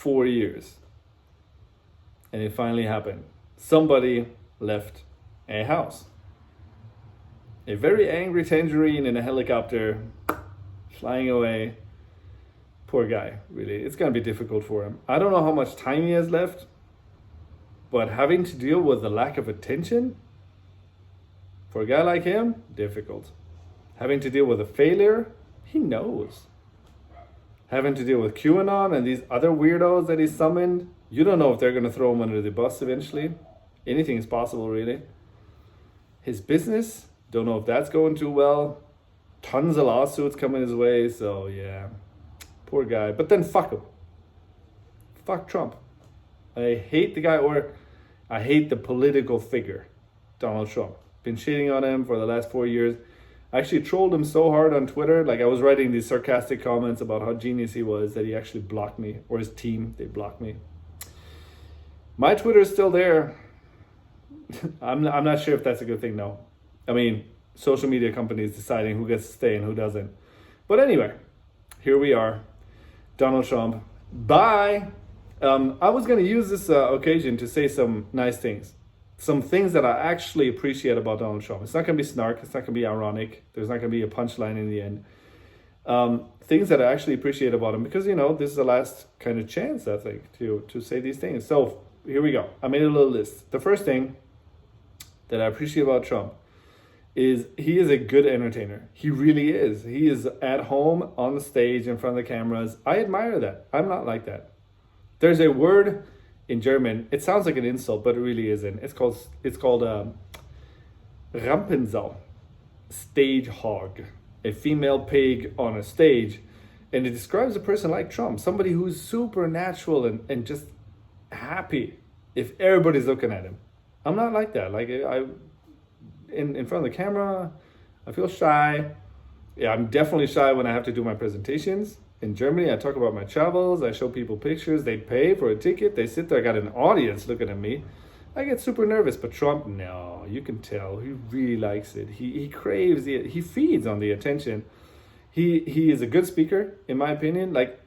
4 years. And it finally happened. Somebody left a house. A very angry Tangerine in a helicopter flying away. Poor guy, really. It's going to be difficult for him. I don't know how much time he has left, but having to deal with the lack of attention, for a guy like him, difficult. Having to deal with a failure, he knows. Having to deal with QAnon and these other weirdos that he summoned, you don't know if they're going to throw him under the bus eventually. Anything is possible, really. His business, don't know if that's going too well. Tons of lawsuits coming his way, so yeah. Poor guy. But then fuck him. Fuck Trump. I hate the guy, or I hate the political figure, Donald Trump. Been shitting on him for the last 4 years. I actually trolled him so hard on Twitter. Like, I was writing these sarcastic comments about how genius he was that he actually blocked me, or his team, they blocked me. My Twitter is still there. I'm not sure if that's a good thing, though. I mean, social media companies deciding who gets to stay and who doesn't. But anyway, here we are. Donald Trump. Bye. I was going to use this occasion to say some nice things. Some things that I actually appreciate about Donald Trump. It's not going to be snark. It's not going to be ironic. There's not going to be a punchline in the end. Things that I actually appreciate about him. Because, this is the last kind of chance, I think, to say these things. So, here we go. I made a little list. The first thing that I appreciate about Trump is he is a good entertainer. He really is. He is at home on the stage in front of the cameras. I admire that. I'm not like that. There's a word in German. It sounds like an insult, but it really isn't. It's called Rampensau, stage hog, a female pig on a stage, and it describes a person like Trump, somebody who's supernatural and just happy if everybody's looking at him. I'm not like that. Like in front of the camera, I feel shy. Yeah, I'm definitely shy when I have to do my presentations. In Germany, I talk about my travels. I show people pictures. They pay for a ticket. They sit there. I got an audience looking at me. I get super nervous. But Trump, no, you can tell. He really likes it. He craves it. He feeds on the attention. He is a good speaker, in my opinion. Like,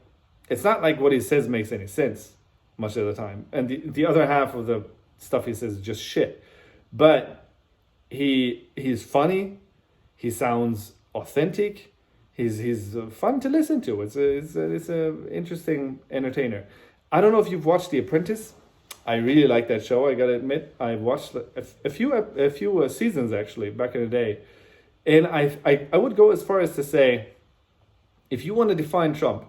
it's not like what he says makes any sense much of the time. And the other half of the stuff he says is just shit. But he's funny. He sounds authentic. He's fun to listen to. It's a interesting entertainer. I don't know if you've watched The Apprentice. I really like that show. I gotta admit, I watched a few seasons actually back in the day, and I would go as far as to say, if you want to define Trump,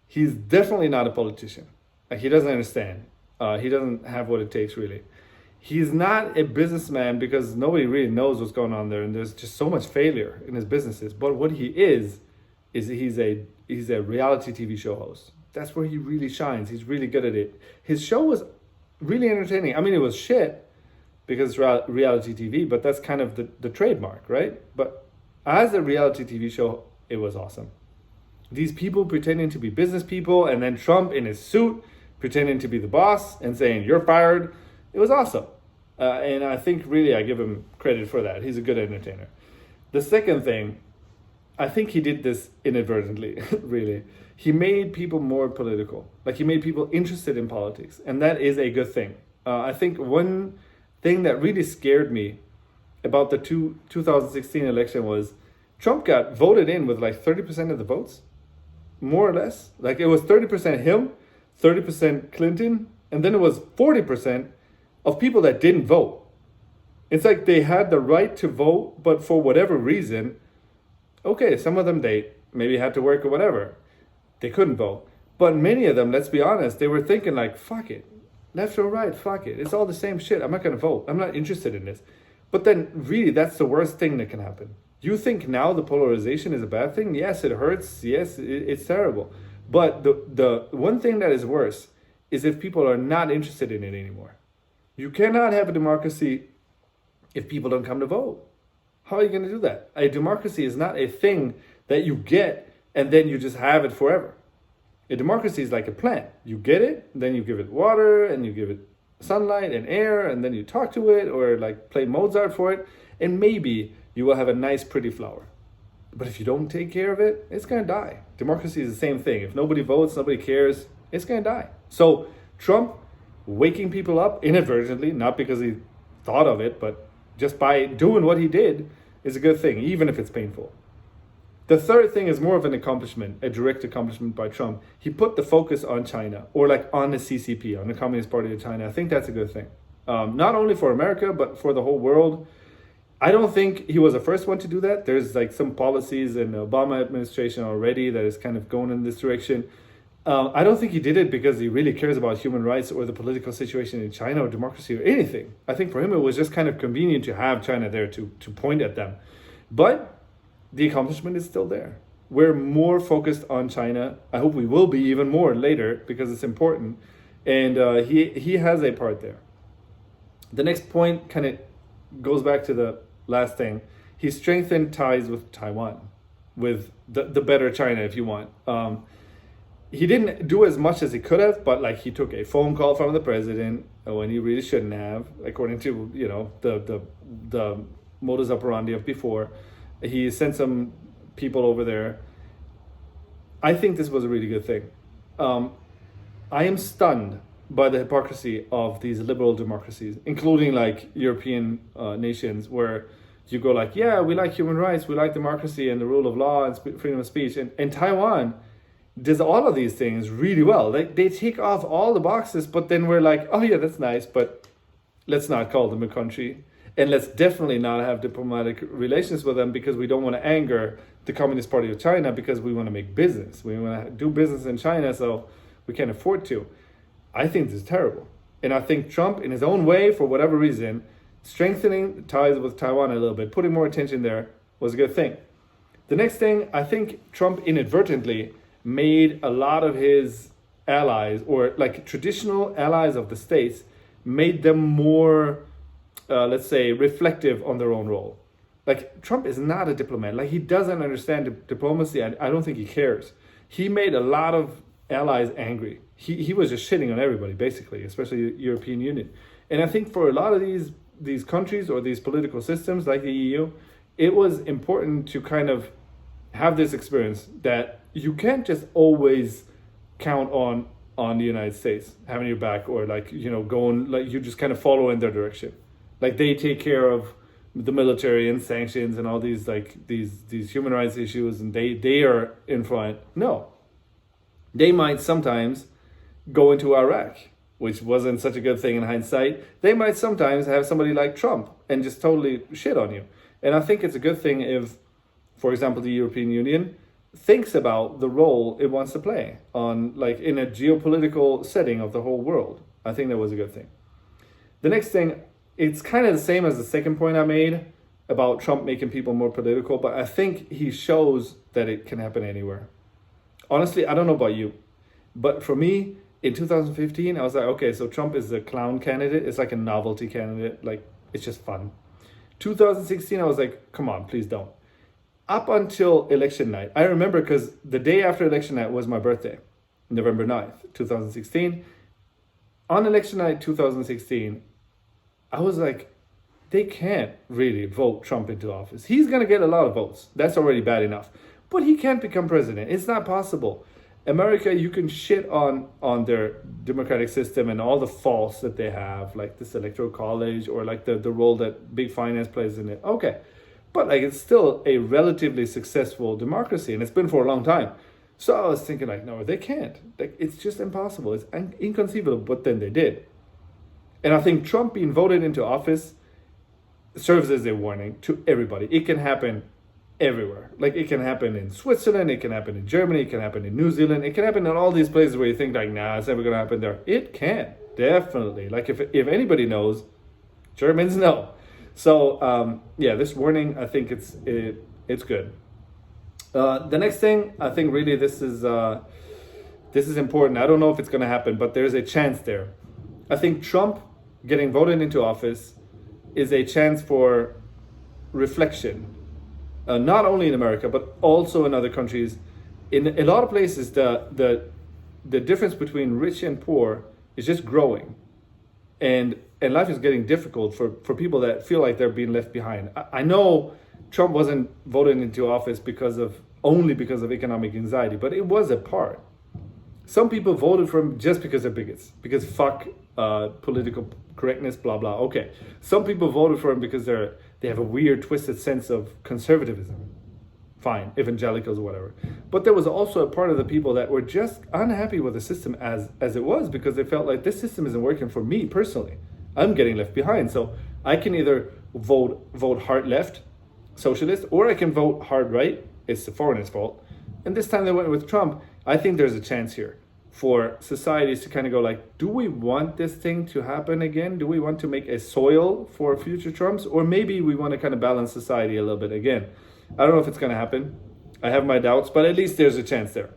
he's definitely not a politician. Like, he doesn't understand. He doesn't have what it takes really. He's not a businessman because nobody really knows what's going on there, and there's just so much failure in his businesses. But what he is he's a reality TV show host. That's where he really shines. He's really good at it. His show was really entertaining. I mean, it was shit because it's reality TV, but that's kind of the trademark, right? But as a reality TV show, it was awesome. These people pretending to be business people, and then Trump in his suit pretending to be the boss and saying, "You're fired." It was awesome. And I think really I give him credit for that. He's a good entertainer. The second thing, I think he did this inadvertently, really. He made people more political. Like, he made people interested in politics. And that is a good thing. I think one thing that really scared me about the 2016 election was Trump got voted in with like 30% of the votes, more or less. Like, it was 30% him, 30% Clinton, and then it was 40% of people that didn't vote. It's like they had the right to vote, but for whatever reason, okay, some of them, they maybe had to work or whatever. They couldn't vote. But many of them, let's be honest, they were thinking like, fuck it. Left or right, fuck it. It's all the same shit. I'm not going to vote. I'm not interested in this. But then really, that's the worst thing that can happen. You think now the polarization is a bad thing? Yes, it hurts. Yes, it's terrible. But the one thing that is worse is if people are not interested in it anymore. You cannot have a democracy if people don't come to vote. How are you going to do that? A democracy is not a thing that you get and then you just have it forever. A democracy is like a plant. You get it, then you give it water, and you give it sunlight and air, and then you talk to it, or like play Mozart for it, and maybe you will have a nice, pretty flower. But if you don't take care of it, it's going to die. Democracy is the same thing. If nobody votes, nobody cares, It's going to die. So Trump waking people up inadvertently, not because he thought of it, but just by doing what he did, is a good thing, even if it's painful. The third thing is more of an accomplishment, a direct accomplishment by Trump. He put the focus on China, or like on the CCP, on the Communist Party of China. I think that's a good thing. Not only for America, but for the whole world. I don't think he was the first one to do that. There's like some policies in the Obama administration already that is kind of going in this direction. I don't think he did it because he really cares about human rights or the political situation in China or democracy or anything. I think for him it was just kind of convenient to have China there to point at them. But the accomplishment is still there. We're more focused on China. I hope we will be even more later because it's important. And he has a part there. The next point kind of goes back to the last thing. He strengthened ties with Taiwan, with the better China, if you want. He didn't do as much as he could have, but like he took a phone call from the president when he really shouldn't have, according to the modus operandi of before. He sent some people over there. I think this was a really good thing. I am stunned by the hypocrisy of these liberal democracies, including like European nations, where you go like, yeah, we like human rights, we like democracy and the rule of law and freedom of speech, and Taiwan does all of these things really well. Like they tick off all the boxes, but then we're like, oh yeah, that's nice, but let's not call them a country. And let's definitely not have diplomatic relations with them because we don't want to anger the Communist Party of China because we want to make business. We want to do business in China, so we can't afford to. I think this is terrible. And I think Trump, in his own way, for whatever reason, strengthening ties with Taiwan a little bit, putting more attention there was a good thing. The next thing, I think Trump inadvertently made a lot of his allies, or like traditional allies of the States, made them more, let's say, reflective on their own role. Like Trump is not a diplomat. Like he doesn't understand diplomacy. I don't think he cares. He made a lot of allies angry. He was just shitting on everybody, basically, especially the European Union. And I think for a lot of these countries or these political systems like the EU, it was important to kind of have this experience that you can't just always count on the United States having your back, or like, going, like you just kind of follow in their direction. Like they take care of the military and sanctions and all these like these human rights issues, and they are in front. No. They might sometimes go into Iraq, which wasn't such a good thing in hindsight. They might sometimes have somebody like Trump and just totally shit on you. And I think it's a good thing if, for example, the European Union thinks about the role it wants to play on, like, in a geopolitical setting of the whole world. I think that was a good thing. The next thing, it's kind of the same as the second point I made about Trump making people more political, but I think he shows that it can happen anywhere. Honestly, I don't know about you, but for me, in 2015, I was like, okay, so Trump is a clown candidate. It's like a novelty candidate. Like, it's just fun. 2016, I was like, come on, please don't. Up until election night, I remember because the day after election night was my birthday, November 9th, 2016. On election night 2016, I was like, they can't really vote Trump into office. He's going to get a lot of votes. That's already bad enough. But he can't become president. It's not possible. America, you can shit on their democratic system and all the faults that they have, like this electoral college or like the role that big finance plays in it. Okay. But like it's still a relatively successful democracy, and it's been for a long time. So I was thinking like, no, they can't. Like it's just impossible. It's inconceivable, but then they did. And I think Trump being voted into office serves as a warning to everybody. It can happen everywhere. Like it can happen in Switzerland, it can happen in Germany, it can happen in New Zealand, it can happen in all these places where you think like, nah, it's never gonna happen there. It can, definitely. Like if anybody knows, Germans know. So yeah, this warning, I think it's good. The next thing, I think really this is important. I don't know if it's gonna happen, but there's a chance there. I think Trump getting voted into office is a chance for reflection. Not only in America, but also in other countries. In a lot of places, the difference between rich and poor is just growing. And life is getting difficult for people that feel like they're being left behind. I know Trump wasn't voted into office only because of economic anxiety, but it was a part. Some people voted for him just because they're bigots, because fuck political correctness, blah blah. Okay, some people voted for him because they have a weird, twisted sense of conservatism. Fine, evangelicals or whatever. But there was also a part of the people that were just unhappy with the system as it was, because they felt like this system isn't working for me personally. I'm getting left behind. So I can either vote hard left, socialist, or I can vote hard right. It's the foreigner's fault. And this time they went with Trump. I think there's a chance here for societies to kind of go like, do we want this thing to happen again? Do we want to make a soil for future Trumps? Or maybe we want to kind of balance society a little bit again. I don't know if it's going to happen. I have my doubts, but at least there's a chance there.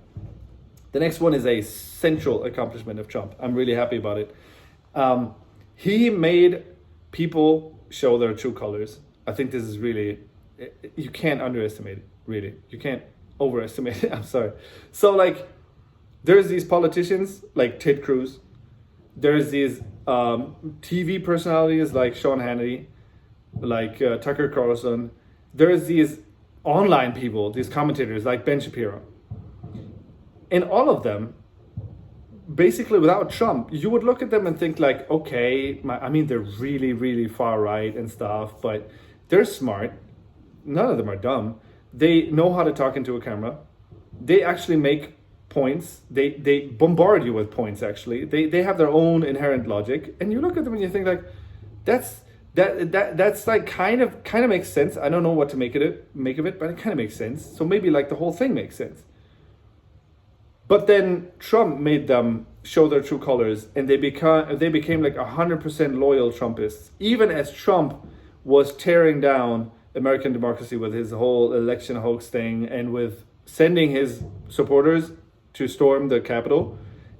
The next one is a central accomplishment of Trump. I'm really happy about it. He made people show their true colors. I think this is really, you can't underestimate it, really. You can't overestimate it. I'm sorry. So like, there's these politicians like Ted Cruz. There's these TV personalities like Sean Hannity, like Tucker Carlson. There's these online people, these commentators like Ben Shapiro. And all of them, basically without Trump, you would look at them and think like, okay, I mean, they're really, really far right and stuff, but they're smart. None of them are dumb. They know how to talk into a camera. They actually make points. They bombard you with points, actually. They have their own inherent logic. And you look at them and you think like, that's like kind of makes sense. I don't know what to make of it, but it kind of makes sense. So maybe like the whole thing makes sense. But then Trump made them show their true colors, and they became like 100% loyal Trumpists. Even as Trump was tearing down American democracy with his whole election hoax thing and with sending his supporters to storm the Capitol,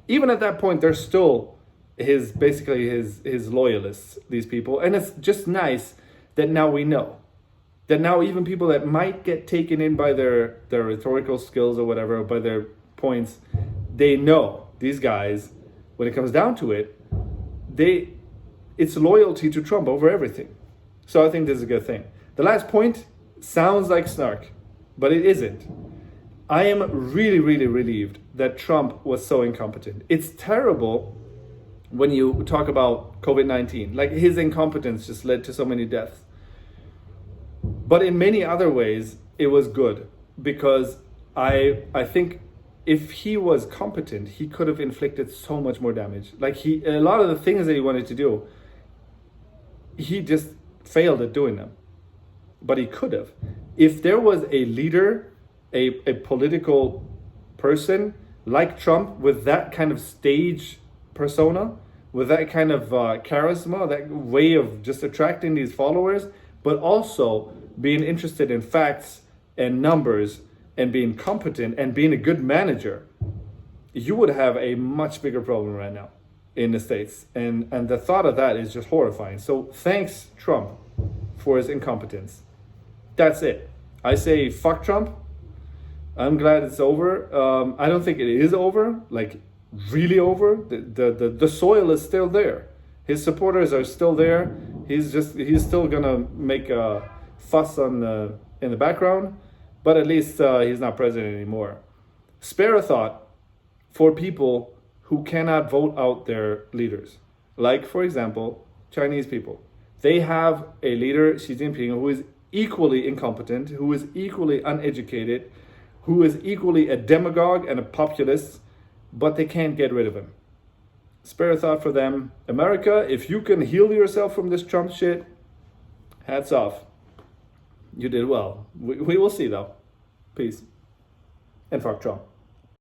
even at that point, they're still his loyalists, these people. And it's just nice that now we know. That now even people that might get taken in by their rhetorical skills or whatever, by their points, they know these guys, when it comes down to it, it's loyalty to Trump over everything. So I think this is a good thing. The last point sounds like snark, but it isn't. I am really, really relieved that Trump was so incompetent. It's terrible when you talk about COVID-19. Like, his incompetence just led to so many deaths. But in many other ways, it was good, because I think if he was competent, he could have inflicted so much more damage. Like, a lot of the things that he wanted to do, he just failed at doing them. But he could have. If there was a leader, a political person like Trump with that kind of stage persona, with that kind of charisma, that way of just attracting these followers, but also being interested in facts and numbers and being competent and being a good manager, you would have a much bigger problem right now in the States. And the thought of that is just horrifying. So thanks, Trump, for his incompetence. That's it. I say fuck Trump. I'm glad it's over. I don't think it is over, like really over. The soil is still there. His supporters are still there. He's still gonna make a fuss in the background, but at least he's not president anymore. Spare a thought for people who cannot vote out their leaders. Like, for example, Chinese people. They have a leader, Xi Jinping, who is equally incompetent, who is equally uneducated, who is equally a demagogue and a populist, but they can't get rid of him. Spare a thought for them. America, if you can heal yourself from this Trump shit, hats off. You did well. We will see, though. Peace. And fuck Trump.